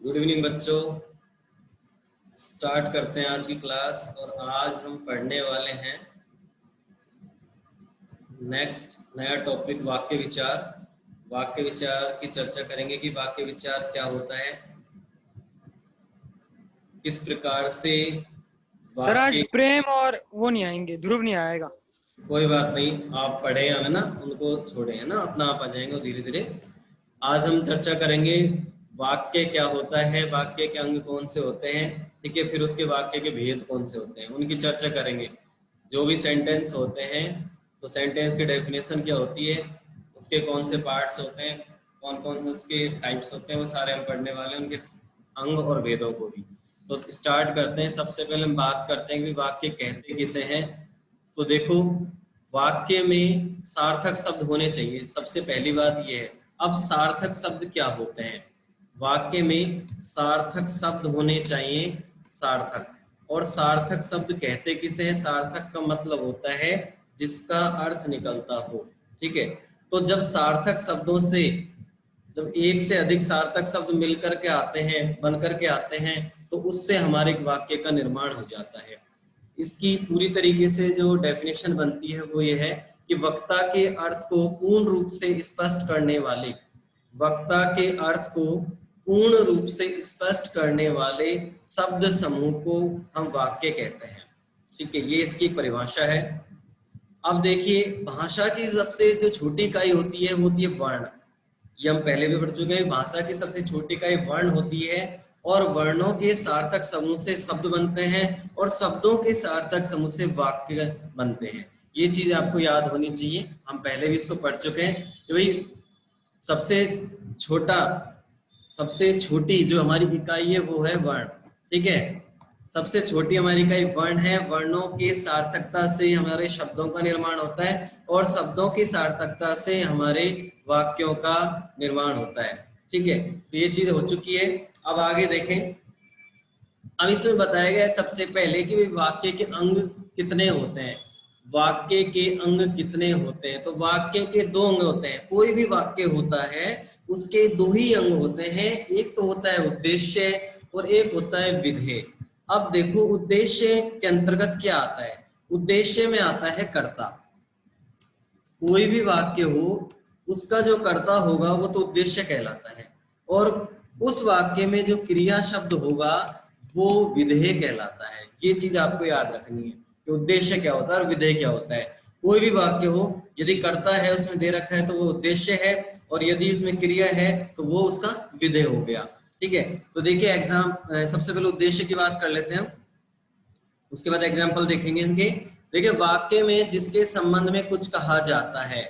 Good evening बच्चों। Start करते हैं आज की क्लास। और आज हम पढ़ने वाले हैं नेक्स्ट नया टॉपिक वाक्य विचार। वाक्य विचार की चर्चा करेंगे कि वाक्य विचार क्या होता है, किस प्रकार से सर आज वाक्य। प्रेम और वो नहीं आएंगे, ध्रुव नहीं आएगा। कोई बात नहीं, आप पढ़े हमें ना, उनको छोड़े है ना, अपना आप आ जाएंगे धीरे धीरे। आज हम चर्चा करेंगे वाक्य क्या होता है, वाक्य के अंग कौन से होते हैं, ठीक है। फिर उसके वाक्य के भेद कौन से होते हैं उनकी चर्चा करेंगे। जो भी सेंटेंस होते हैं तो सेंटेंस की डेफिनेशन क्या होती है, उसके कौन से पार्ट्स होते हैं, कौन कौन से उसके टाइप्स होते हैं, वो सारे हम पढ़ने वाले हैं, उनके अंग और भेदों को भी। तो स्टार्ट करते हैं। सबसे पहले हम बात करते हैं कि वाक्य कहते किसे हैं। तो देखो, वाक्य में सार्थक शब्द होने चाहिए, सबसे पहली बात यह है। अब सार्थक शब्द क्या होते हैं? वाक्य में सार्थक शब्द होने चाहिए, सार्थक। और सार्थक शब्द कहते किसे हैं? सार्थक का मतलब होता है जिसका अर्थ निकलता हो, ठीक है। तो जब सार्थक शब्दों से, जब एक से अधिक सार्थक शब्द मिलकर के आते हैं, बनकर के आते हैं, तो उससे हमारे एक वाक्य का निर्माण हो जाता है। इसकी पूरी तरीके से जो डेफिनेशन बनती है वो ये है कि वक्ता के अर्थ को पूर्ण रूप से स्पष्ट करने वाले, वक्ता के अर्थ को पूर्ण रूप से स्पष्ट करने वाले शब्द समूह को हम वाक्य कहते हैं, ठीक है। ये इसकी परिभाषा है। अब देखिए, भाषा की सबसे जो छोटी इकाई होती है वो होती है वर्ण। ये हम पहले भी पढ़ चुके हैं। भाषा की सबसे छोटी इकाई वर्ण होती है, और वर्णों के सार्थक समूह से शब्द बनते हैं, और शब्दों के सार्थक समूह से वाक्य बनते हैं। ये चीज आपको याद होनी चाहिए। हम पहले भी इसको पढ़ चुके हैं कि भाई सबसे छोटा, सबसे छोटी जो हमारी इकाई है वो है वर्ण, ठीक है। सबसे छोटी हमारी इकाई वर्ण है। वर्णों के सार्थकता से हमारे शब्दों का निर्माण होता है, और शब्दों की सार्थकता से हमारे वाक्यों का निर्माण होता है, ठीक है। तो ये चीज हो चुकी है। अब आगे देखें। अब इसमें बताया गया है सबसे पहले कि वाक्य के अंग कितने होते हैं। वाक्य के अंग कितने होते हैं? तो वाक्य के दो अंग होते हैं। कोई भी वाक्य होता है उसके दो ही अंग होते हैं। एक तो होता है उद्देश्य, और एक होता है विधेय। अब देखो, उद्देश्य के अंतर्गत क्या आता है? उद्देश्य में आता है कर्ता। कोई भी वाक्य हो, उसका जो कर्ता होगा वो तो उद्देश्य कहलाता है, और उस वाक्य में जो क्रिया शब्द होगा वो विधेय कहलाता है। ये चीज आपको याद रखनी है कि उद्देश्य क्या होता है और विधेय क्या होता है। कोई भी वाक्य हो, यदि कर्ता है उसमें दे रखा है तो वो उद्देश्य है, और यदि उसमें क्रिया है तो वो उसका विधेय हो गया, ठीक है। तो देखिए सबसे पहले उद्देश्य की बात कर लेते हैं, उसके बाद एग्जाम्पल देखेंगे इनके। देखिए, वाक्य में जिसके संबंध में कुछ कहा जाता है,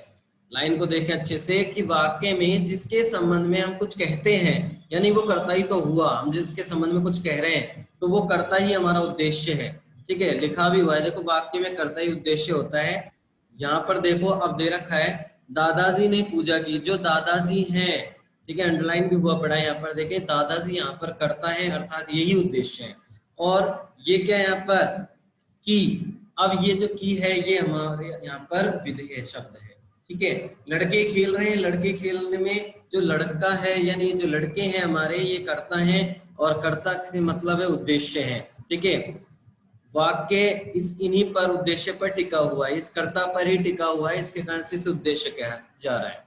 लाइन को देखें अच्छे से, कि वाक्य में जिसके संबंध में हम कुछ कहते हैं, यानी वो कर्ता ही तो हुआ। हम जिसके संबंध में कुछ कह रहे हैं तो वो कर्ता ही हमारा उद्देश्य है, ठीक है। लिखा भी हुआ है, देखो, वाक्य में कर्ता ही उद्देश्य होता है। यहाँ पर देखो, अब दे रखा है दादाजी ने पूजा की। जो दादाजी हैं, ठीक है, अंडरलाइन भी हुआ पड़ा है यहाँ पर। देखें, दादाजी यहाँ पर कर्ता है, अर्थात यही उद्देश्य है। और ये क्या है यहाँ पर? की। अब ये जो की है ये हमारे यहाँ पर विधेय शब्द है, ठीक है। लड़के खेल रहे हैं, लड़के खेलने में जो लड़का है यानी जो लड़के हैं हमारे, ये कर्ता हैं, और कर्ता से मतलब है उद्देश्य है, ठीक है। वाक्य इस इन्हीं पर, उद्देश्य पर टिका हुआ है, इस कर्ता पर ही टिका हुआ है, इसके कारण से इसे उद्देश्य कहा जा रहा है।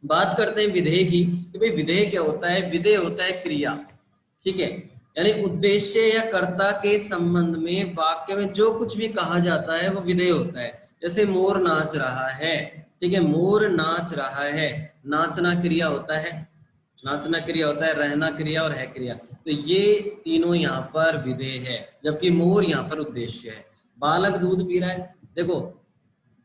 बात करते हैं विधेय की, कि भाई विधेय क्या होता है? विधेय होता है क्रिया, ठीक है। यानी उद्देश्य या कर्ता के संबंध में वाक्य में जो कुछ भी कहा जाता है वो विधेय होता है। जैसे मोर नाच रहा है, ठीक है, मोर नाच रहा है। नाचना क्रिया होता है, नाचना क्रिया होता है, रहना क्रिया, और है क्रिया। तो ये तीनों यहाँ पर विधेय है, जबकि मोर यहाँ पर उद्देश्य है। बालक दूध पी रहा है, देखो,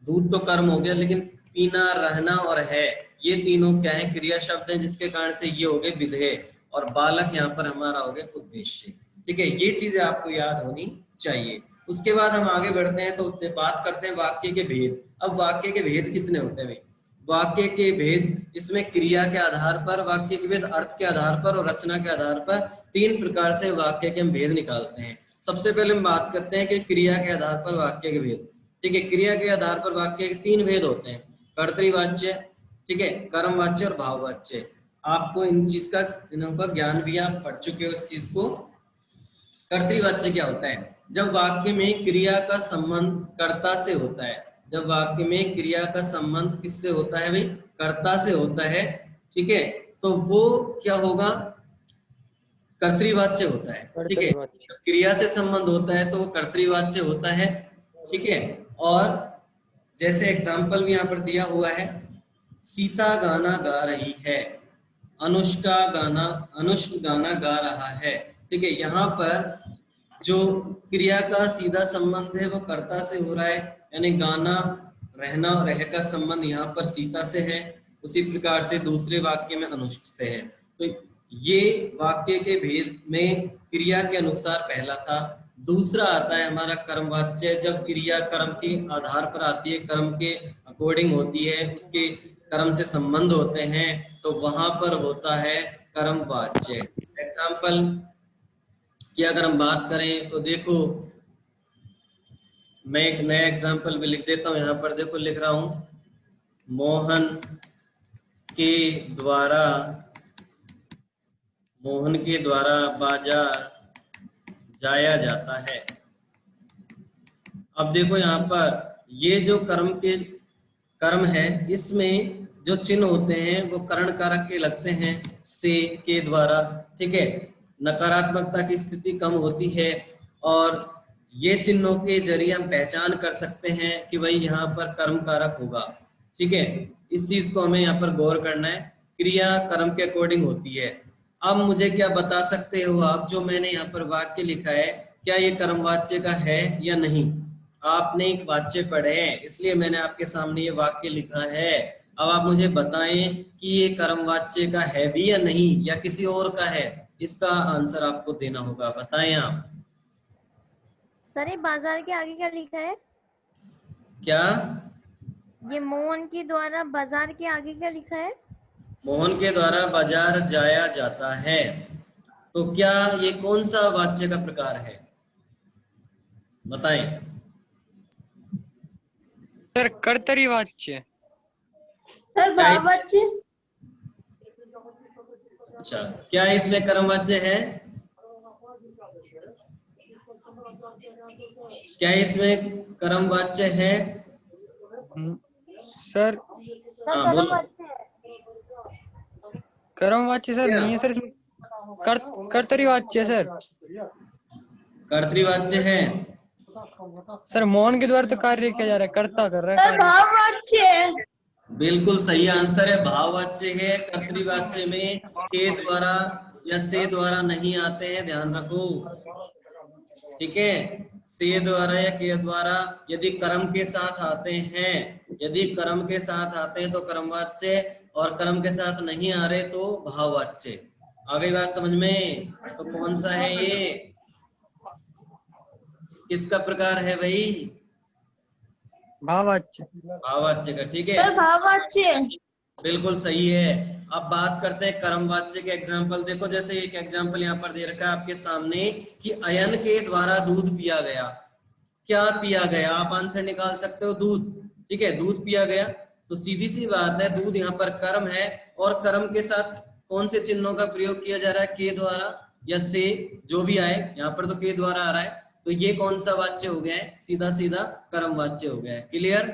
दूध तो कर्म हो गया, लेकिन पीना, रहना और है, ये तीनों क्या है? क्रिया शब्द हैं, जिसके कारण से ये हो गए विधेय, और बालक यहाँ पर हमारा हो गया उद्देश्य, ठीक है। ये चीजें आपको याद होनी चाहिए। उसके बाद हम आगे बढ़ते हैं तो बात करते हैं वाक्य के भेद। अब वाक्य के भेद कितने होते हैं? वाक्य के भेद, इसमें क्रिया के आधार पर वाक्य के भेद, अर्थ के आधार पर और रचना के आधार पर, तीन प्रकार से वाक्य के हम भेद निकालते हैं। सबसे पहले हम बात करते हैं कि क्रिया के आधार पर वाक्य के भेद, ठीक है। क्रिया के आधार पर वाक्य के तीन भेद होते हैं: कर्तृवाच्य, ठीक है, कर्मवाच्य और भाववाच्य। आपको इनका ज्ञान भी आप पढ़ चुके हो इस चीज को। कर्तृवाच्य क्या होता है? जब वाक्य में क्रिया का संबंध कर्ता से होता है। जब वाक्य में क्रिया का संबंध किससे होता है भाई? कर्ता से होता है। ठीक है, तो वो क्या होगा? कर्तृवाच्य होता है। ठीक है, कर्तव्यवाच्य। जब क्रिया से संबंध होता है तो वो कर्तृवाच्य होता है। ठीक है, और जैसे एग्जाम्पल भी यहाँ पर दिया हुआ है, सीता गाना गा रही है, अनुष्क गाना गा रहा है। ठीक है, यहाँ पर जो क्रिया का सीधा संबंध है वो कर्ता से हो रहा है, यानी गाना, रहना, रह का संबंध यहाँ पर सीता से है। उसी प्रकार से दूसरे वाक्य में अनुष्क से है। तो ये वाक्य के भेद में क्रिया के अनुसार पहला था। दूसरा आता है हमारा कर्मवाच्य। जब क्रिया कर्म के आधार पर आती है, कर्म के अकॉर्डिंग होती है, उसके कर्म से संबंध होते हैं, तो वहां पर होता है कर्मवाच्य। एग्जाम्पल की अगर हम बात करें तो देखो, मैं एक नया एग्जाम्पल भी लिख देता हूं। यहाँ पर देखो लिख रहा हूं, मोहन के द्वारा बाजार जाया जाता है। अब देखो यहाँ पर ये जो कर्म है, इसमें जो चिन्ह होते हैं वो करण कारक के लगते हैं, से, के द्वारा। ठीक है, नकारात्मकता की स्थिति कम होती है, और ये चिन्हों के जरिए हम पहचान कर सकते हैं कि भाई यहाँ पर कर्म कारक होगा। ठीक है, इस चीज को हमें यहाँ पर गौर करना है। क्रिया कर्म के अकॉर्डिंग होती है। अब मुझे क्या बता सकते हो आप, जो मैंने यहाँ पर वाक्य लिखा है, क्या ये कर्मवाच्य का है या नहीं? आपने एक वाच्य पढ़े हैं, इसलिए मैंने आपके सामने ये वाक्य लिखा है। अब आप मुझे बताएं कि ये कर्मवाच्य का है भी या नहीं, या किसी और का है। इसका आंसर आपको देना होगा, बताएं आप। सर ये बाजार के आगे क्या लिखा है? क्या? ये मोहन के द्वारा बाजार के आगे क्या लिखा है? मोहन के द्वारा बाजार जाया जाता है। तो क्या ये कौन सा वाच्य का प्रकार है, बताएं। सर कर्तव्यवाच्य। सर भाववाच्य। अच्छा, क्या इसमें कर्मवाच्य है? क्या इसमें कर्मवाच्य है? सर हाँ बोलो। कर्मवाच्य सर नहीं है सर, इसमें कर्तव्यवाच्य सर। कर्तृवाच्य है। सर मोहन के द्वारा तो कार्य किया जा रहा है, कर्ता कर रहा है सर कार्य। भाववाच्य। बिल्कुल सही आंसर है, भाववाच्य है। कर्तृवाच्य में के द्वारा या से द्वारा नहीं आते हैं, ध्यान रखो। ठीक है, से द्वारा या के द्वारा यदि कर्म के साथ आते हैं, यदि कर्म के साथ आते हैं तो कर्मवाच्य, और कर्म के साथ नहीं आ रहे तो भाववाच्य। आ गई बात समझ में? तो कौन सा है ये, किसका प्रकार है भाई? भाववाच्य। भाववाच्य का। ठीक है, सर भाववाच्य। बिल्कुल सही है। अब बात करते हैं कर्मवाच्य के एग्जाम्पल। देखो, जैसे एक एग्जाम्पल यहाँ पर दे रखा है आपके सामने कि अयन के द्वारा दूध पिया गया। क्या पिया गया? आप आंसर निकाल सकते हो, दूध। ठीक है, दूध पिया गया। तो सीधी सी बात है, दूध यहाँ पर कर्म है, और कर्म के साथ कौन से चिन्हों का प्रयोग किया जा रहा है? के द्वारा या से, जो भी आए। यहाँ पर तो के द्वारा आ रहा है, तो ये कौन सा वाच्य हो गया है? सीधा सीधा कर्म वाच्य हो गया है। Clear?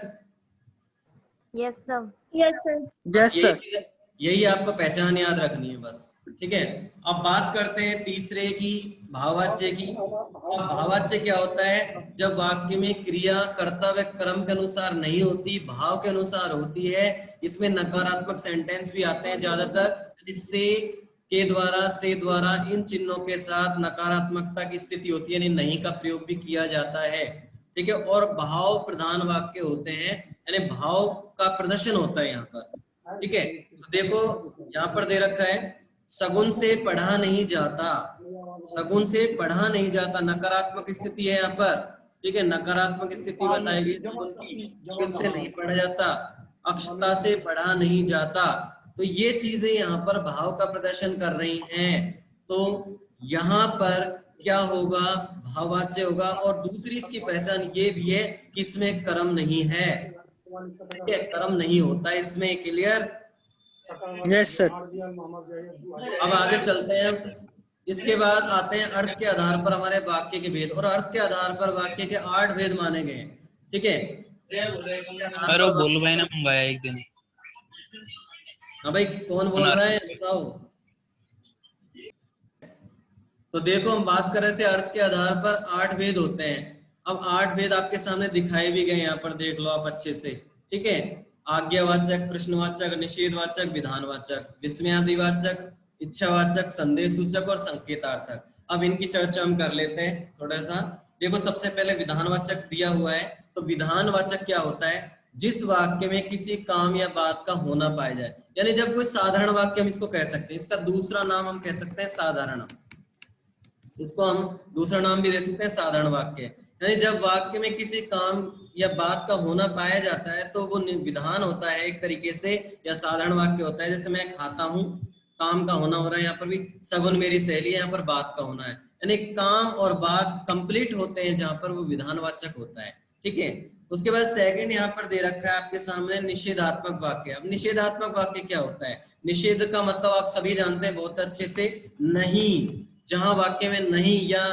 Yes sir. Yes sir. Yes sir. यही आपको पहचान याद रखनी है बस। ठीक है, अब बात करते हैं तीसरे की, भाववाच्य की। अब भाववाच्य क्या होता है? जब वाक्य में क्रिया कर्ता व कर्म के अनुसार नहीं होती, भाव के अनुसार होती है। इसमें नकारात्मक सेंटेंस भी आते हैं ज्यादातर। से, के द्वारा, से द्वारा, इन चिन्हों के साथ नकारात्मकता की स्थिति होती है, यानी नहीं का प्रयोग भी किया जाता है। ठीक है, और भाव प्रधान वाक्य होते हैं, यानी भाव का प्रदर्शन होता है यहाँ पर। ठीक है, तो देखो यहाँ पर दे रखा है, सगुन से पढ़ा नहीं जाता। सगुन से पढ़ा नहीं जाता, नकारात्मक स्थिति है यहाँ पर। ठीक है, नकारात्मक स्थिति बताई गई सगुन की, उससे नहीं पढ़ा जाता। अक्षता से पढ़ा नहीं जाता। तो ये चीजें यहाँ पर भाव का प्रदर्शन कर रही हैं। तो यहाँ पर क्या होगा? भाववाच्य होगा। और दूसरी इसकी पहचान ये भी है कि इसमें कर्म नहीं है। ठीक है, कर्म नहीं होता इसमें। क्लियर? Yes sir. अब आगे चलते हैं। इसके बाद आते हैं अर्थ के आधार पर हमारे वाक्य के भेद, और अर्थ के आधार पर वाक्य के 8 भेद माने गए हैं। ठीक है, सर वो बोल भाई ने मंगाया एक दिन। हाँ भाई, कौन बोल रहा है बताओ। तो देखो, हम बात कर रहे थे अर्थ के आधार पर 8 भेद होते हैं। अब 8 भेद आपके सामने दिखाए भी गए, यहाँ पर देख लो आप अच्छे से। ठीक है, आज्ञावाचक, प्रश्नवाचक, निषेधवाचक, विधानवाचक, विस्मयादिवाचक, इच्छावाचक, संदेशसूचक और संकेतार्थक। अब इनकी चर्चा हम कर लेते हैं थोड़ा सा। देखो, सबसे पहले विधानवाचक दिया हुआ है। तो विधानवाचक क्या होता है? जिस वाक्य में किसी काम या बात का होना पाया जाए, यानी जब कोई साधारण वाक्य हम इसको कह सकते हैं। इसका दूसरा नाम हम कह सकते हैं साधारण। इसको हम दूसरा नाम भी दे सकते हैं साधारण वाक्य। यानी जब वाक्य में किसी काम या बात का होना पाया जाता है तो वो विधान होता है एक तरीके से, या साधारण वाक्य होता है। जैसे मैं खाता हूँ, काम का होना हो रहा है, यहाँ पर भी सगुन मेरी सहेली है, यहाँ पर बात का होना है। यानी काम और बात कंप्लीट होते हैं जहां पर वो विधानवाचक होता है। ठीक है, उसके बाद सेकंड यहाँ पर दे रखा है आपके सामने निषेधात्मक वाक्य। अब निषेधात्मक वाक्य क्या होता है? निषेध का मतलब आप सभी जानते हैं बहुत अच्छे से, नहीं। जहां वाक्य में नहीं या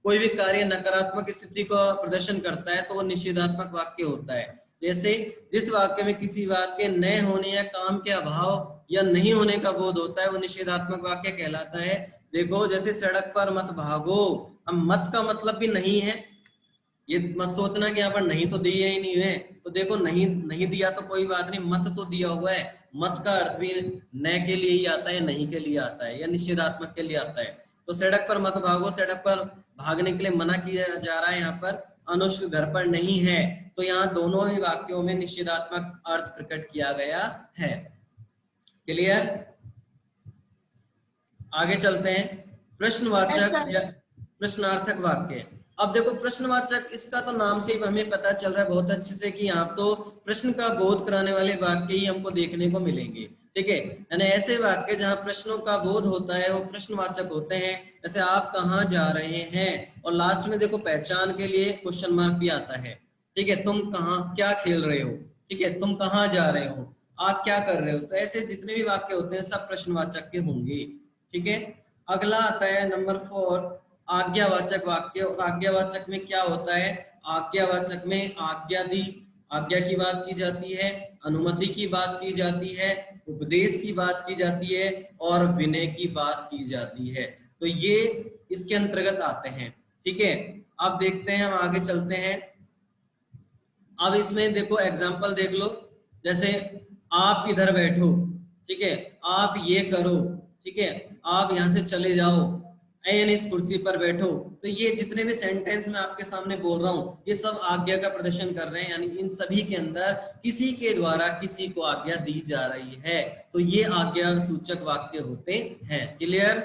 कोई भी कार्य नकारात्मक स्थिति को प्रदर्शन करता है तो वो निषेधात्मक वाक्य होता है। जैसे जिस वाक्य में किसी बात के न होने या काम के अभाव या नहीं होने का बोध होता है वो निषेधात्मक वाक्य कहलाता है। देखो, जैसे सड़क पर मत भागो। अब मत का मतलब भी नहीं है, ये मत सोचना कि यहाँ पर नहीं तो दिया ही नहीं है। तो देखो, नहीं दिया तो कोई बात नहीं, मत तो दिया हुआ है। मत का अर्थ भी न के लिए ही आता है, नहीं के लिए आता है, या निषेधात्मक के लिए आता है। तो सड़क पर मत भागो, सड़क पर भागने के लिए मना किया जा रहा है, यहाँ पर अनुष घर पर नहीं है। तो यहाँ दोनों ही वाक्यों में निषेधात्मक अर्थ प्रकट किया गया है। क्लियर? आगे चलते हैं। प्रश्नवाचक या प्रश्नार्थक वाक्य। अब देखो, प्रश्नवाचक, इसका तो नाम से ही हमें पता चल रहा है बहुत अच्छे से कि यहाँ तो प्रश्न का बोध कराने वाले वाक्य ही हमको देखने को मिलेंगे। ठीक है, यानी ऐसे वाक्य जहाँ प्रश्नों का बोध होता है वो प्रश्नवाचक होते हैं। जैसे आप कहाँ जा रहे हैं, और लास्ट में देखो पहचान के लिए क्वेश्चन मार्क भी आता है। ठीक है, तुम कहाँ क्या खेल रहे हो, ठीक है, तुम कहाँ जा रहे हो, आप क्या कर रहे हो। तो ऐसे जितने भी वाक्य होते हैं सब प्रश्नवाचक के होंगे। ठीक है, अगला आता है नंबर 4, आज्ञावाचक वाक्य। और आज्ञावाचक में क्या होता है? आज्ञावाचक में आज्ञा की बात की जाती है, अनुमति की बात की जाती है, उपदेश की बात की जाती है और विनय की बात की जाती है। तो ये इसके अंतर्गत आते हैं। ठीक है, अब देखते हैं, हम आगे चलते हैं। अब इसमें देखो एग्जाम्पल देख लो। जैसे आप इधर बैठो, ठीक है, आप ये करो, ठीक है, आप यहाँ से चले जाओ, यानी इस कुर्सी पर बैठो। तो ये जितने भी सेंटेंस मैं आपके सामने बोल रहा हूँ ये सब आज्ञा का प्रदर्शन कर रहे हैं। यानी इन सभी के अंदर किसी के द्वारा किसी को आज्ञा दी जा रही है। तो ये आज्ञा सूचक वाक्य होते हैं। क्लियर?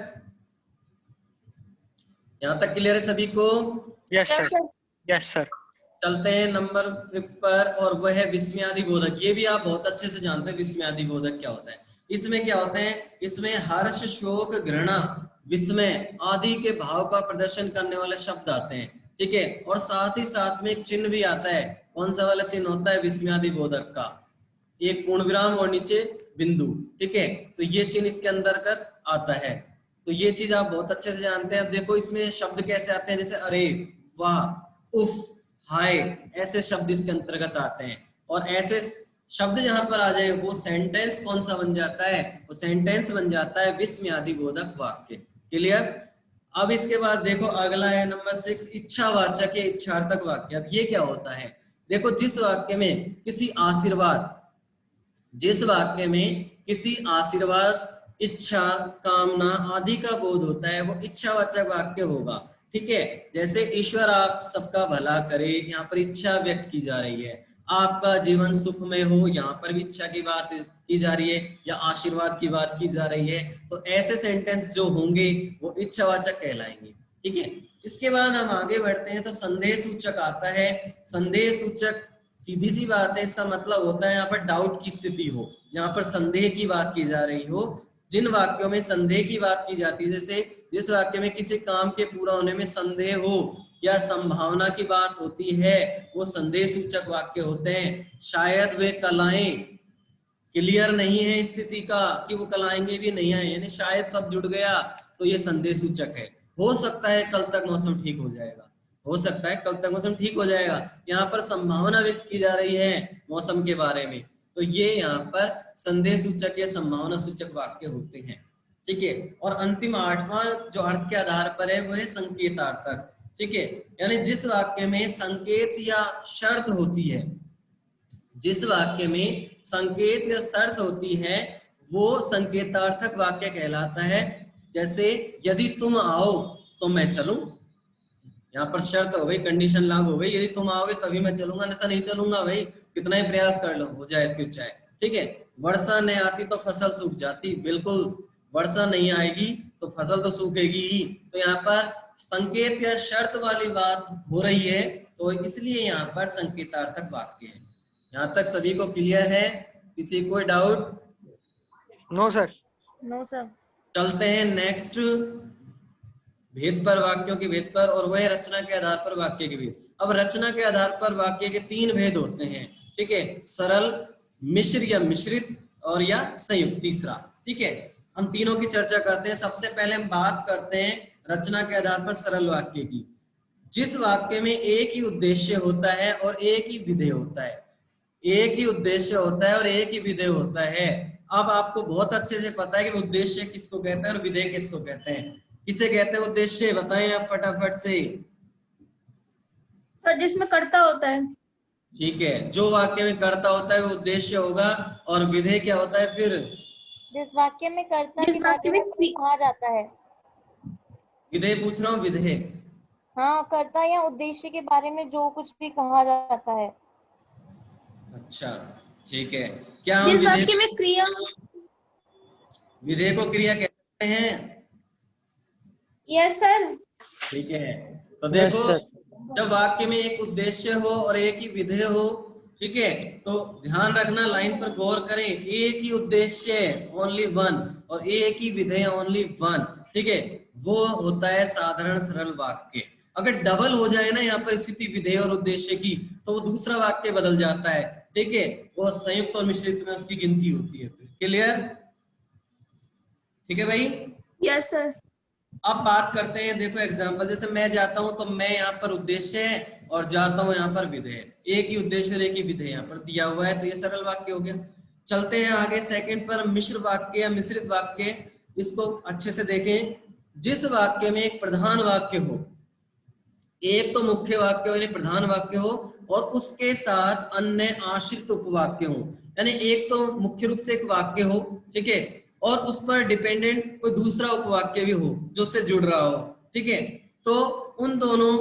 यहाँ तक क्लियर है सभी को? Yes sir, yes sir. चलते हैं नंबर 5 पर, और वह है विस्मयादि बोधक। ये भी आप बहुत अच्छे से जानते हैं विस्मयादि बोधक क्या होता है। इसमें क्या होते हैं? इसमें हर्ष, शोक, घृणा, विस्मय आदि के भाव का प्रदर्शन करने वाले शब्द आते हैं। ठीक है, और साथ ही साथ में एक चिन्ह भी आता है। कौन सा वाला चिन्ह होता है? विस्मयादि बोधक का, एक पूर्ण विराम और नीचे बिंदु। ठीक है, तो ये चिन्ह इसके अंतर्गत आता है। तो ये चीज आप बहुत अच्छे से जानते हैं। अब देखो इसमें शब्द कैसे आते हैं, जैसे अरे, वाह, उफ, हाय, ऐसे शब्द इसके अंतर्गत आते हैं। और ऐसे शब्द जहां पर आ जाए वो सेंटेंस कौन सा बन जाता है? वो सेंटेंस बन जाता है विस्मयादि बोधक वाक्य। क्लियर? अब इसके बाद देखो अगला है नंबर 6, इच्छावाचक या इच्छार्थक वाक्य। अब ये क्या होता है? देखो, जिस वाक्य में किसी आशीर्वाद, इच्छा, कामना आदि का बोध होता है वो इच्छावाचक वाक्य होगा। ठीक है, जैसे ईश्वर आप सबका भला करे, यहाँ पर इच्छा व्यक्त की जा रही है। आपका जीवन सुखमय हो, यहाँ पर भी इच्छा की बात की जा रही है या आशीर्वाद की बात की जा रही है। तो ऐसे सेंटेंस जो होंगे वो इच्छावाचक कहलाएंगे। ठीक है, इसके बाद हम आगे बढ़ते हैं तो संदेश सूचक आता है। संदेश सूचक सीधी सी बात है, इसका मतलब होता है यहाँ पर डाउट की स्थिति हो, यहाँ पर संदेह की बात की जा रही हो। जिन वाक्यों में संदेह की बात की जाती है, जैसे जिस वाक्य में किसी काम के पूरा होने में संदेह हो या संभावना की बात होती है वो संदेश सूचक वाक्य होते हैं। शायद वे कल आएं, क्लियर नहीं है स्थिति का कि वो कल आएंगे भी नहीं आए, यानी शायद सब जुड़ गया तो ये संदेश सूचक है। हो सकता है कल तक मौसम ठीक हो जाएगा, हो सकता है कल तक मौसम ठीक हो जाएगा। यहाँ पर संभावना व्यक्त की जा रही है मौसम के बारे में, तो ये यहाँ पर संदेश सूचक या संभावना सूचक वाक्य होते हैं। ठीक है, और अंतिम 8वां जो अर्थ के आधार पर है वो है संकेतार्थक। ठीक है, यानी जिस वाक्य में संकेत या शर्त होती है, जिस वाक्य में संकेत या शर्त होती है वो संकेतार्थक वाक्य कहलाता है। जैसे यदि तुम आओ तो मैं चलूं, यहाँ पर शर्त हो गई, कंडीशन लागू हो गई, यदि तुम आओगे तभी मैं चलूंगा, नहीं तो नहीं चलूंगा भाई, कितना ही प्रयास कर लो, हो जाए फिर चाहे। ठीक है, वर्षा नहीं आती तो फसल सूख जाती, बिल्कुल वर्षा नहीं आएगी तो फसल तो सूखेगी ही। तो यहाँ पर संकेत या शर्त वाली बात हो रही है, तो इसलिए यहाँ पर संकेतार्थक वाक्य है। यहाँ तक सभी को क्लियर है? किसी कोई doubt? No sir. No sir. चलते हैं नेक्स्ट भेद पर, वाक्यों के भेद पर, और वह रचना के आधार पर वाक्य के भेद। अब रचना के आधार पर वाक्य के 3 भेद होते हैं। ठीक है, सरल, मिश्र या मिश्रित, और या संयुक्त तीसरा। ठीक है, हम तीनों की चर्चा करते हैं। सबसे पहले हम बात करते हैं रचना के आधार पर सरल वाक्य की। जिस वाक्य में एक ही उद्देश्य होता है और एक ही विधेय होता है, एक ही उद्देश्य होता है और एक ही विधेय होता है। अब आपको बहुत अच्छे से पता है कि उद्देश्य किसको कहते हैं और विधेय किसको कहते हैं। किसे कहते हैं उद्देश्य, बताएं आप फटाफट से। सर जिसमें कर्ता होता है। ठीक है, जो वाक्य में कर्ता होता है वो उद्देश्य होगा, और विधेय क्या होता है फिर? जिस वाक्य में कर्ता जिस के वाक्य बारे में में कहा जाता है। विधेय पूछ रहा हूँ, विधेय। हाँ, कर्ता या उद्देश्य के बारे में जो कुछ भी कहा जाता है। अच्छा ठीक है, क्या हम जिस विधेय, वाक्य में क्रिया, विधेय को क्रिया कहते हैं? Yes sir. ठीक है, तो देखो जब वाक्य में एक उद्देश्य हो और एक ही विधेय हो, ठीक है, तो ध्यान रखना, लाइन पर गौर करें, एक ही उद्देश्य ओनली वन और एक ही विधेय ओनली वन। ठीक है, वो होता है साधारण सरल वाक्य। अगर डबल हो जाए ना यहाँ पर स्थिति विधेय और उद्देश्य की, तो वो दूसरा वाक्य बदल जाता है। ठीक है, वो संयुक्त और मिश्रित में उसकी गिनती होती है। क्लियर? ठीक है भाई? Yes sir. अब बात करते हैं, देखो एग्जांपल, जैसे मैं जाता हूं तो मैं यहाँ पर उद्देश्य है और जाता हूं यहाँ पर विधेय है। एक ही उद्देश्य और एक ही विधेय यहाँ पर दिया हुआ है, तो ये सरल वाक्य हो गया। चलते हैं आगे सेकंड पर, मिश्र वाक्य या मिश्रित वाक्य। इसको अच्छे से देखें। जिस वाक्य में एक प्रधान वाक्य हो, एक तो मुख्य वाक्य हो यानी प्रधान वाक्य हो, और उसके साथ अन्य आश्रित उपवाक्य हो, यानी एक तो मुख्य रूप से एक वाक्य हो, ठीक है, और उस पर डिपेंडेंट कोई दूसरा उपवाक्य भी हो जो उससे जुड़ रहा हो। ठीक है, तो उन दोनों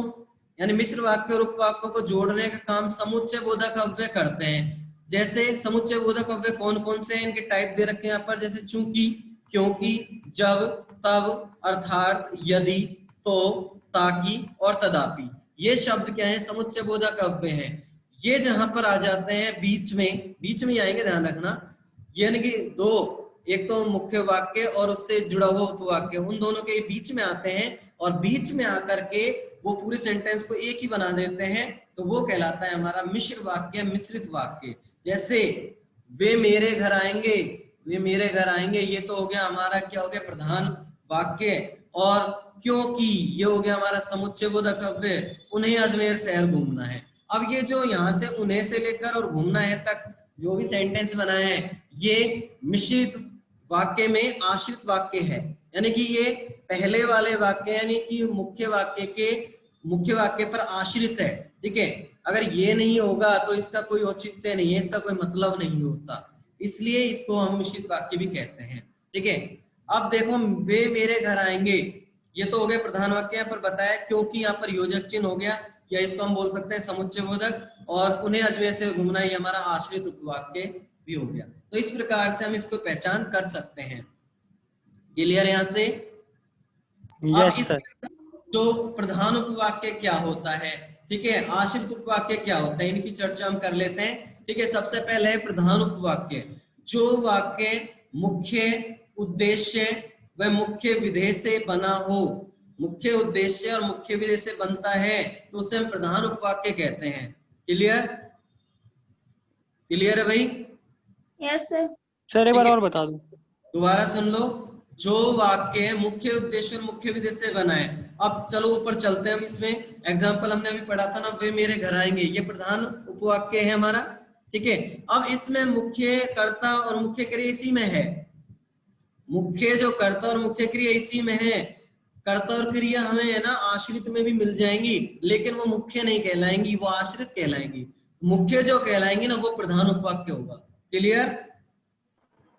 यानी मिश्र वाक्य और उपवाक्यों को जोड़ने का काम समुच्चय बोधक अव्यय करते हैं। जैसे समुच्चय बोधक अव्यय कौन कौन से हैं, इनके टाइप दे रखे हैं यहाँ पर, जैसे चूंकि, क्योंकि, जब, तब, अर्थात, यदि, तो, ताकि और तदापि। ये शब्द क्या है? समुच्चय बोधक अव्यय हैं। ये जहां पर आ जाते हैं बीच में आएंगे, ध्यान रखना, यानी कि दो, एक तो मुख्य वाक्य और उससे जुड़ा हुआ उपवाक्य, उन दोनों के बीच में आते हैं और बीच में आकर के वो पूरे सेंटेंस को एक ही बना देते हैं, तो वो कहलाता है हमारा मिश्र वाक्य, मिश्रित वाक्य। जैसे वे मेरे घर आएंगे, वे मेरे घर आएंगे, ये तो हो गया हमारा क्या हो गया? प्रधान वाक्य। और क्योंकि ये हो गया हमारा समुच्चय बोधक अव्यय, उन्हें अजमेर शहर घूमना है। अब ये जो यहाँ से उन्हें से लेकर और घूमना है तक जो भी सेंटेंस बनाए हैं, ये मिश्रित वाक्य में आश्रित वाक्य है, यानी कि ये पहले वाले वाक्य यानी कि मुख्य वाक्य पर आश्रित है। ठीक है, अगर ये नहीं होगा तो इसका कोई औचित्य नहीं है, इसका कोई मतलब नहीं होता, इसलिए इसको हम मिश्रित वाक्य भी कहते हैं। ठीक है, अब देखो, वे मेरे घर आएंगे, ये तो हो गया प्रधान वाक्य, यहाँ पर बताया, क्योंकि यहाँ पर योजक चिन्ह हो गया, या इसको हम बोल सकते हैं समुच्चय बोधक, और उन्हें अजमेर से घूमना, ये हमारा आश्रित उपवाक्य भी हो गया। तो इस प्रकार से हम इसको पहचान कर सकते हैं। क्लियर यहाँ से? Yes sir. जो प्रधान उपवाक्य क्या होता है, ठीक है, आश्रित उपवाक्य क्या होता है, इनकी चर्चा हम कर लेते हैं। ठीक है, सबसे पहले है प्रधान उपवाक्य। जो वाक्य मुख्य उद्देश्य व मुख्य विधेय से बना हो, मुख्य उद्देश्य और मुख्य विधेय से बनता है, तो उसे हम प्रधान उपवाक्य कहते हैं। क्लियर? क्लियर है भाई? Yes sir. सर एक बार ठीक है? और बता दो। दोबारा सुन लो। जो वाक्य मुख्य उद्देश्य और मुख्य विधेय से बना है। अब चलो ऊपर चलते हैं हम इसमें। एग्जाम्पल हमने अभी पढ़ा था ना, वे मेरे घर आएंगे, ये प्रधान उपवाक्य है हमारा। ठीक है, अब इसमें मुख्य कर्ता और मुख्य क्रिया इसी में है। मुख्य जो कर्ता और मुख्य क्रिया इसी में है। कर्ता और क्रिया हमें है ना आश्रित में भी मिल जाएंगी, लेकिन वो मुख्य नहीं कहलाएंगी, वो आश्रित कहलाएंगी। मुख्य जो कहलाएंगी ना वो प्रधान उपवाक्य होगा। क्लियर?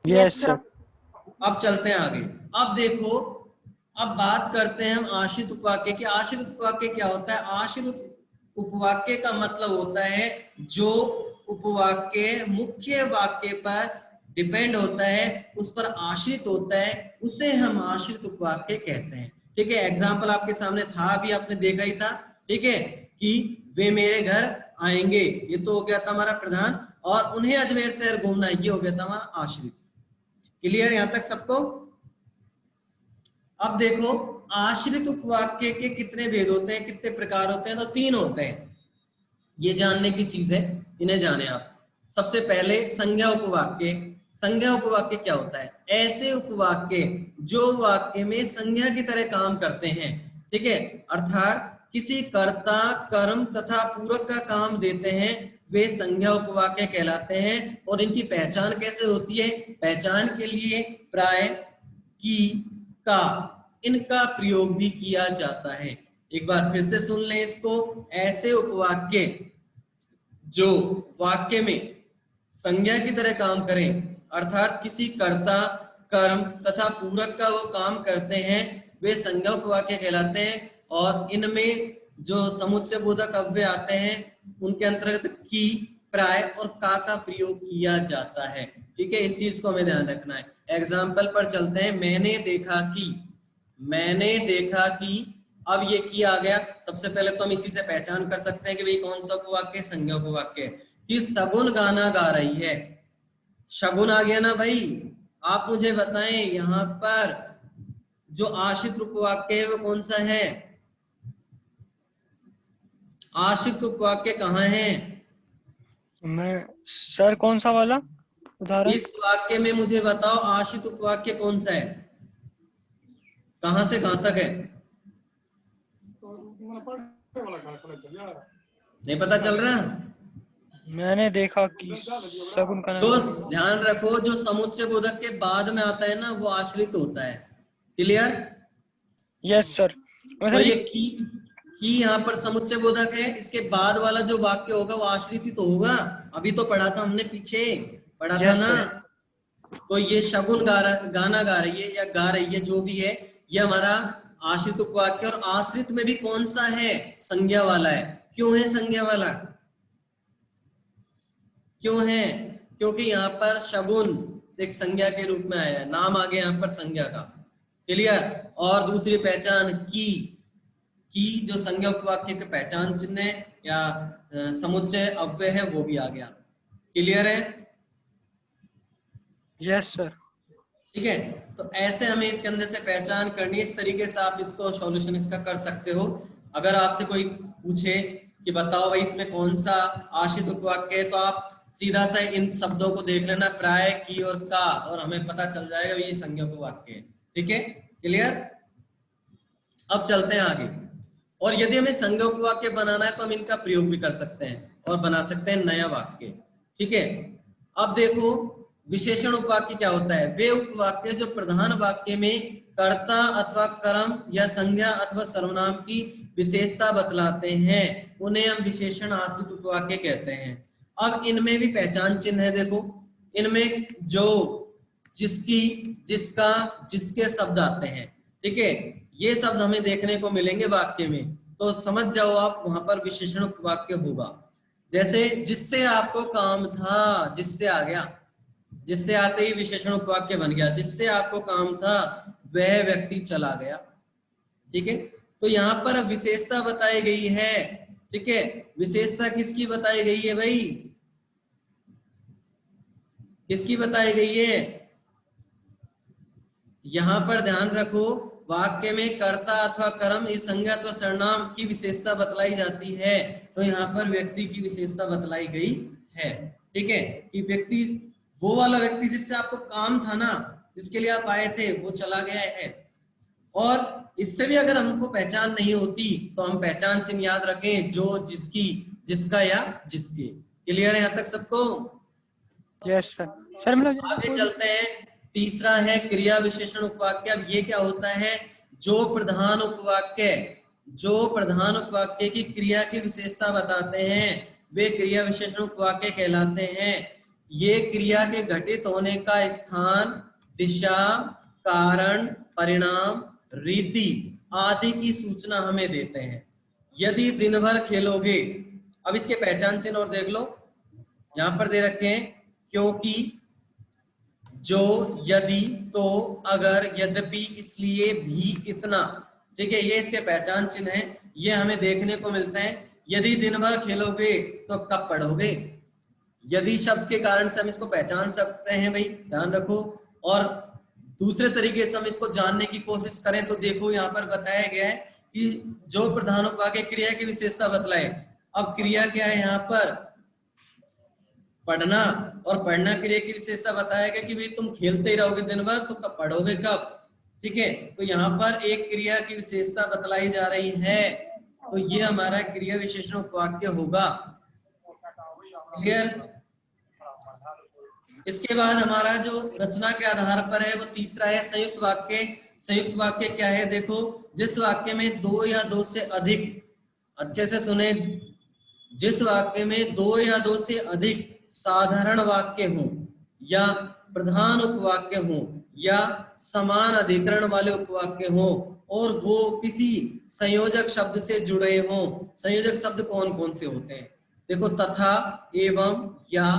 Yes sir. अब चलते हैं आगे। अब देखो, अब बात करते हैं हम आश्रित उपवाक्य की। आश्रित उपवाक्य क्या होता है? आश्रित उपवाक्य का मतलब होता है जो उपवाक्य मुख्य वाक्य पर डिपेंड होता है, उस पर आश्रित होता है, उसे हम आश्रित उपवाक्य कहते हैं। ठीक है, एग्जाम्पल आपके सामने था, अभी आपने देखा ही था। ठीक है, कि वे मेरे घर आएंगे, ये तो हो गया था हमारा प्रधान, और उन्हें अजमेर शहर घूमना है, ये हो गया था हमारा आश्रित। क्लियर यहां तक सबको? अब देखो, आश्रित उपवाक्य के कितने भेद होते हैं, कितने प्रकार होते हैं? तो 3 होते हैं। ये जानने की चीज है, इन्हें जाने आप। सबसे पहले संज्ञा उपवाक्य। संज्ञा उपवाक्य क्या होता है? ऐसे उपवाक्य जो वाक्य में संज्ञा की तरह काम करते हैं। ठीक है, अर्थात किसी कर्ता, कर्म तथा पूरक का काम देते हैं, वे संज्ञा उपवाक्य कहलाते हैं। और इनकी पहचान कैसे होती है? पहचान के लिए प्राय, की, का, इनका प्रयोग भी किया जाता है। एक बार फिर से सुन लें इसको। ऐसे उपवाक्य जो वाक्य में संज्ञा की तरह काम करें, अर्थात किसी कर्ता, कर्म तथा पूरक का वो काम करते हैं, वे संज्ञा उपवाक्य कहलाते हैं। और इनमें जो समुच्चय बोधक अव्यय आते हैं उनके अंतर्गत की, प्राय और का प्रयोग किया जाता है। ठीक है, इस चीज को हमें ध्यान रखना है। एग्जाम्पल पर चलते हैं। मैंने देखा कि, मैंने देखा कि, अब ये की आ गया। सबसे पहले तो हम इसी से पहचान कर सकते हैं कि भाई कौन सा उपवाक्य संज्ञा उपवाक्य है। कि सगुन गाना गा रही है, शगुन आ गया ना भाई। आप मुझे बताएं यहाँ पर जो आश्रित उपवाक्य है वो कौन सा है? आश्रित उपवाक्य कहाँ है? मैं सर कौन सा वाला उदाहरण? इस वाक्य में मुझे बताओ आश्रित उपवाक्य कौन सा है, कहां से कहां तक है? नहीं पता चल रहा? मैंने देखा कि शगुन का तो ध्यान रखो, जो समुच्चय बोधक के बाद में आता है ना वो आश्रित होता है। क्लियर? Yes sir. तो ये की यहाँ पर समुच्चय बोधक है, इसके बाद वाला जो वाक्य होगा वो आश्रित ही तो होगा। अभी तो पढ़ा था हमने, पीछे पढ़ा था ना। तो ये शगुन गाना गा रही है या गा रही है, जो भी है, ये हमारा आश्रित उपवाक्य। और आश्रित में भी कौन सा है? संज्ञा वाला है। क्यों है संज्ञा वाला? क्यों है? क्योंकि यहाँ पर शगुन एक संज्ञा के रूप में आया है, नाम आ गया यहाँ पर संज्ञा का। क्लियर? और दूसरी पहचान की जो संज्ञा उपवाक्य के पहचान चिन्ह है या समुच्चय अव्यय है वो भी आ गया। क्लियर है? Yes sir. ठीक है, तो ऐसे हमें इसके अंदर से पहचान करनी है। इस तरीके से आप इसको सॉल्यूशन इसका कर सकते हो। अगर आपसे कोई पूछे कि बताओ भाई इसमें कौन सा आश्रित उपवाक्य है, तो आप सीधा सा इन शब्दों को देख लेना, प्राय, की और का, और हमें पता चल जाएगा ये संज्ञा उपवाक्य है। ठीक है, क्लियर? अब चलते हैं आगे। और यदि हमें संज्ञा उपवाक्य बनाना है तो हम इनका प्रयोग भी कर सकते हैं और बना सकते हैं नया वाक्य। ठीक है, अब देखो विशेषण उपवाक्य क्या होता है? वे उपवाक्य जो प्रधान वाक्य में कर्ता अथवा कर्म या संज्ञा अथवा सर्वनाम की विशेषता बतलाते हैं, उन्हें हम विशेषण आश्रित उपवाक्य कहते हैं। अब इनमें भी पहचान चिन्ह है। देखो, इनमें जो, जिसकी, जिसका, जिसके शब्द आते हैं। ठीक है, ये शब्द हमें देखने को मिलेंगे वाक्य में, तो समझ जाओ आप वहां पर विशेषण उपवाक्य होगा। जैसे जिससे आपको काम था, जिससे आ गया, जिससे आते ही विशेषण उपवाक्य बन गया। जिससे आपको काम था वह व्यक्ति चला गया। ठीक है, तो यहाँ पर विशेषता बताई गई है। ठीक है, विशेषता किसकी बताई गई है भाई? किसकी बताई गई है? यहां पर ध्यान रखो, वाक्य में कर्ता अथवा कर्म, इस संज्ञा अथवा सर्वनाम की विशेषता बतलाई जाती है, तो यहाँ पर व्यक्ति की विशेषता बतलाई गई है। ठीक है, कि व्यक्ति वो वाला व्यक्ति जिससे आपको काम था ना, जिसके लिए आप आए थे, वो चला गया है। और इससे भी अगर हमको पहचान नहीं होती तो हम पहचान चिन्ह याद रखें, जो, जिसकी, जिसका या जिसके। क्लियर है यहाँ तक सबको? Yes sir. सर मतलब आगे चलते हैं। तीसरा है क्रिया विशेषण उपवाक्य। अब ये क्या होता है? जो प्रधान उपवाक्य, जो प्रधान उपवाक्य की क्रिया की विशेषता बताते हैं वे क्रिया विशेषण उपवाक्य कहलाते हैं। ये क्रिया के घटित होने का स्थान, दिशा, कारण, परिणाम, रीति आदि की सूचना हमें देते हैं। यदि दिन भर खेलोगे, अब इसके पहचान चिन्ह और देख लो, यहां पर दे रखे हैं क्योंकि, जो, यदि, तो, अगर, यद्यपि, इसलिए, भी, इतना। ठीक है, ये इसके पहचान चिन्ह हैं, ये हमें देखने को मिलते हैं। यदि दिन भर खेलोगे तो कब पढ़ोगे? यदि शब्द के कारण से हम इसको पहचान सकते हैं भाई, ध्यान रखो। और दूसरे तरीके से हम इसको जानने की कोशिश करें तो देखो यहाँ पर बताया गया है कि जो प्रधान उपवाक्य क्रिया की विशेषता बतलाए। अब क्रिया क्या है यहाँ पर? पढ़ना, और पढ़ना क्रिया की विशेषता बताया गया कि भाई तुम खेलते ही रहोगे दिन भर तो कब पढ़ोगे कब? ठीक है, तो यहाँ पर एक क्रिया की विशेषता बतलाई जा रही है, तो ये हमारा क्रिया विशेषण उपवाक्य होगा। क्लियर? इसके बाद हमारा जो रचना के आधार पर है वो तीसरा है संयुक्त वाक्य। संयुक्त वाक्य क्या है? देखो, जिस वाक्य में दो या दो से अधिक, अच्छे से सुने, जिस वाक्य में दो या दो से अधिक साधारण वाक्य हो, या प्रधान उपवाक्य हो, या समान अधिकरण वाले उपवाक्य हो, और वो किसी संयोजक शब्द से जुड़े हो। संयोजक शब्द कौन कौन से होते हैं? देखो, तथा, एवं, या,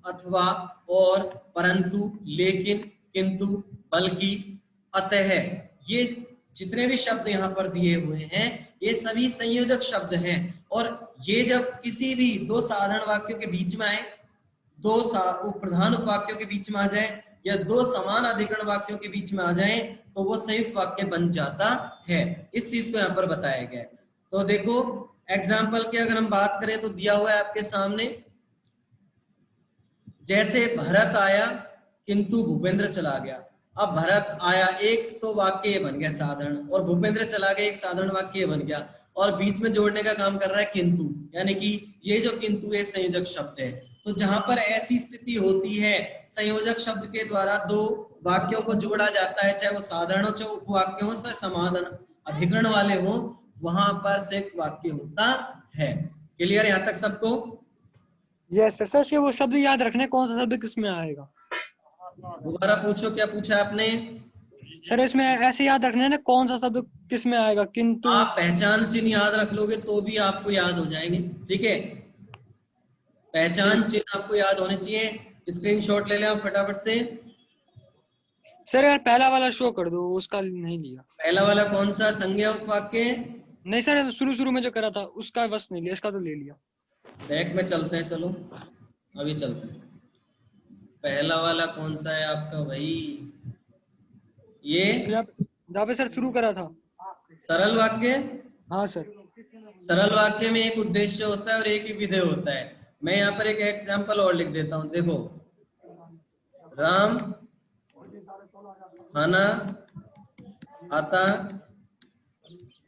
अथवा, और, परंतु, लेकिन, किंतु, बल्कि, अतः, ये जितने भी शब्द यहाँ पर दिए हुए हैं ये सभी संयोजक शब्द हैं। और ये जब किसी भी दो साधारण वाक्यों के बीच में आए, दो प्रधान वाक्यों के बीच में आ जाए, या दो समान अधिकरण वाक्यों के बीच में आ जाए, तो वो संयुक्त वाक्य बन जाता है। इस चीज को यहाँ पर बताया गया है। तो देखो, एग्जाम्पल की अगर हम बात करें तो दिया हुआ है आपके सामने, जैसे भरत आया किंतु भूपेंद्र चला गया। अब भरत आया, एक तो वाक्य बन गया साधारण, और भूपेंद्र चला गया, एक साधारण वाक्य बन गया, और बीच में जोड़ने का काम कर रहा है किंतु, यानी कि ये जो किंतु है संयोजक शब्द है। तो जहां पर ऐसी स्थिति होती है, संयोजक शब्द के द्वारा दो वाक्यों को जोड़ा जाता है, चाहे वो साधारण हो, चाहे उपवाक्य हो, चाहे समाधान अधिकरण वाले हो, वहां पर संयुक्त वाक्य होता है। क्लियर यहाँ तक सबको? Yes sir. सर वो शब्द याद रखने, कौन सा शब्द किसमें आएगा? दोबारा पूछो, क्या पूछा आपने? सर इसमें ऐसे याद रखने ना, कौन सा शब्द किस में आएगा? किंतु। आप पहचान चिन्ह याद रख लोगे तो भी आपको याद हो जाएंगे। ठीक है, पहचान चिन्ह आपको याद होने चाहिए। स्क्रीनशॉट ले लें आप फटाफट से। सर यार पहला वाला शो कर दो, उसका नहीं लिया। पहला वाला कौन सा? संज्ञा उपवाक्य। नहीं सर, शुरू में जो करा था उसका बस नहीं लिया, इसका तो ले लिया। बैक में चलते हैं, चलो अभी चलते हैं। पहला वाला कौन सा है आपका भाई? ये जहाँ पे सर शुरू करा था। सरल वाक्य। हाँ सर। सरल वाक्य में एक उद्देश्य होता है और एक ही विधेय होता है। मैं यहाँ पर एक एग्जांपल और लिख देता हूँ। देखो, राम खाना आता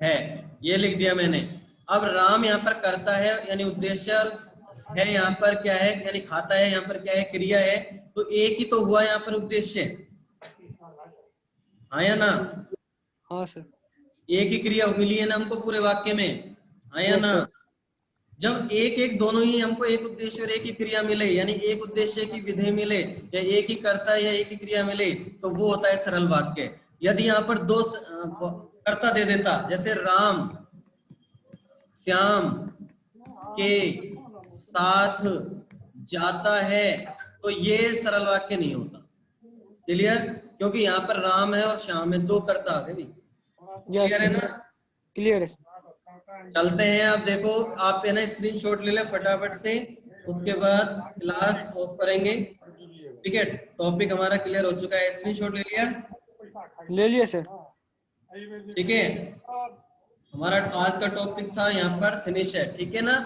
है, ये लिख दिया मैंने। अब राम यहाँ पर करता है यानी उद्देश्य है, यहाँ पर क्या है यानी खाता है, यहाँ पर क्या है क्रिया है, तो एक ही तो हुआ यहाँ पर उद्देश्य। हाँ या ना? हाँ सर। एक ही क्रिया मिली है ना हमको पूरे वाक्य में, हाँ या ना? जब एक एक दोनों ही हमको एक उद्देश्य और एक ही क्रिया मिले, यानी एक उद्देश्य की विधेय मिले, या एक ही कर्ता या एक ही क्रिया मिले, तो वो होता है सरल वाक्य। यदि यहाँ पर दो कर्ता दे देता, जैसे राम श्याम के साथ जाता है, तो ये सरल वाक्य नहीं होता। क्लियर? क्योंकि यहाँ पर राम है और श्याम है, दो कर्ता आ गए। क्लियर है ना? क्लियर है। चलते हैं। आप देखो, आप है ना स्क्रीनशॉट ले लें फटाफट से, उसके बाद क्लास ऑफ करेंगे। ठीक है, टॉपिक हमारा क्लियर हो चुका है। स्क्रीनशॉट ले लिया? ले लिया सर। ठीक है, हमारा आज का टॉपिक था यहाँ पर फिनिश है। ठीक है ना?